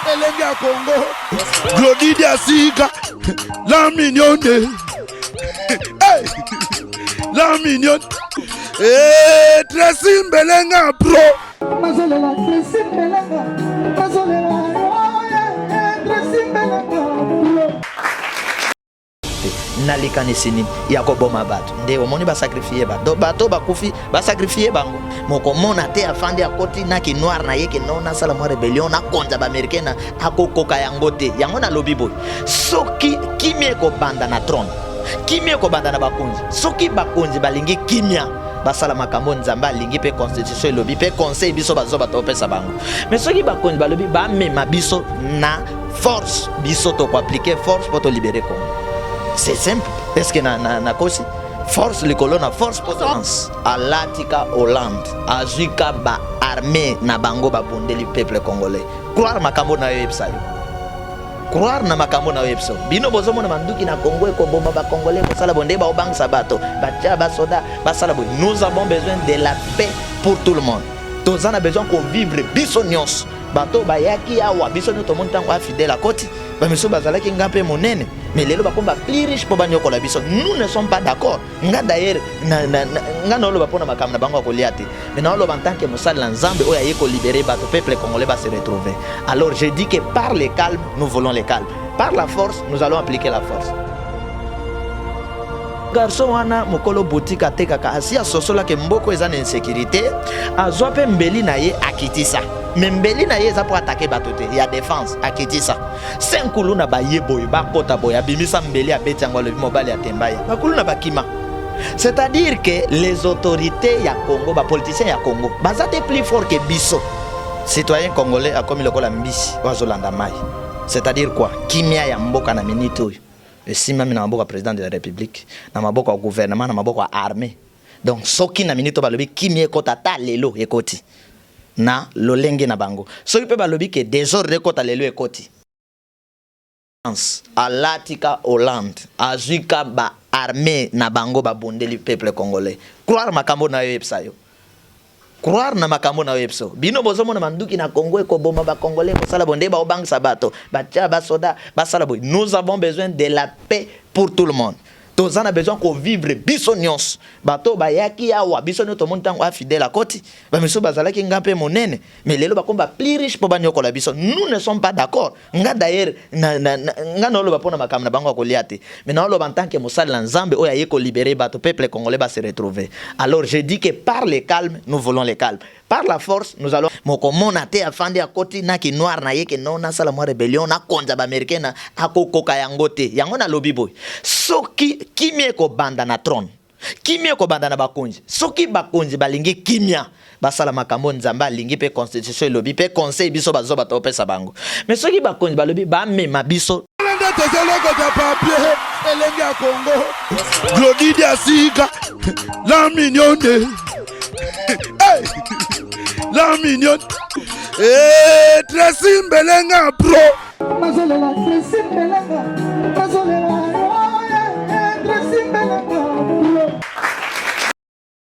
Elenga Congo, Glodidia Sika, la mignonne, la mignonne, Tracy Belenga Pro. Mazolela, Tracy Belenga, Mazolela, Tracy Belenga Pro. Nalikanisini yakoboma bato nde omoni ba sacrifier bato bakufi ba sacrifier bango moko mona te afandi akoti na ki noir na yeke nona sala mo rebellion na konza ba américaine akokoka yango te yango na lobi boy soki kimie ko banda na trône kimie ko banda na bakonzi soki bakonzi balingi kimia basala makambo nzamba lingi pe constitution lobi pe conseil biso bazoba to pesa bango mais soki bakonzi balobi ba mema biso na force biso to ko appliquer force pour to libérer Congo. C'est simple, parce que na kosi force le colonne force potence alatika Hollande azuka ba armée na bango ba bondeli peuple congolais croire makambo na yebsa yo croire na makambo na yebso bino bozomo na manduki na Congo ko bomba ba congolais ko sala bonde ba obang sabato ba tia ba soda ba sala bo nous avons besoin de la paix pour tout le monde tous on a besoin qu'on vivre biso nyos bato bayaki awa biso no to montango fidèle à côté ba miso bazalaki ngampe monene mais lelo bakomba plus riche po banyoko la biso nous ne sommes pas d'accord nga d'ailleurs nga no lo bapona makam na bango ko liate mais na lo en tant que mosala la nzambe oya yeko libérer bato peuple congolais va se retrouver alors je dis que par le calme nous voulons le calme par la force nous allons appliquer la force garçon wana mokolo boutique atekaka asia sosola ke mboko eza na insécurité azwa pe mbeli na ye akitisa mais mbeli na ye eza pour attaquer bato te ya défense akitisa senkulu na bayeboy bakota boya bimisa mbeli abeti yango le mobile ya tembaya bakulu na bakima c'est-à-dire que les autorités ya Congo ba politiciens ya Congo bazate plus fort que biso citoyen congolais a comme lokola mbisi wazolanda mai c'est-à-dire quoi kimia ya mboka na minute oyo si même na maboko président de la république na maboko gouvernement na maboko armée donc soki na minute balobi kimie kota ta lelo ekoti na lolenge na bango soki pe balobi ke désordre kota lelo ekoti alatika Hollande azuka ba armée na bango ba bondeli peuple congolais croire makambo na yo epsa yo croire na makambo na webso bino bozomo na manduki na Congo ko bomba ba congolais ko sala bonde ba obang sabato ba tia ba soda ba sala boy nous avons besoin de la paix pour tout le monde tous on a besoin qu'on vivre biso nyos bato ba yaki awa biso no to montango fidèle à côté ba miso bazalaki ngampe monene mais lelo bakomba plus riche po banyoko la biso nous ne sommes pas d'accord nga d'ailleurs nga no lo bapona makam na bango ko liate mais na lo en tant que mosala la nzambe oya yeko libérer bato peuple congolais va se retrouver alors je dis que par le calme nous voulons le calme par la force nous allons moko mona te afandi akoti na ki noir na yeke nona sala mo rebellion na konza ba américaine akokoka yango te yango na lobi boy soki kimie ko banda na trône kimie ko banda na bakonzi soki bakonzi balingi kimia basala makambo nzamba lingi pe constitution lobi pe conseil biso bazoba to pesa bango mais soki bakonzi balobi ba mema biso Elenga Congo, Glodidia Sika, la mignonne, la mignonne, Tracy Belenga Pro. Mazolela, Tracy Belenga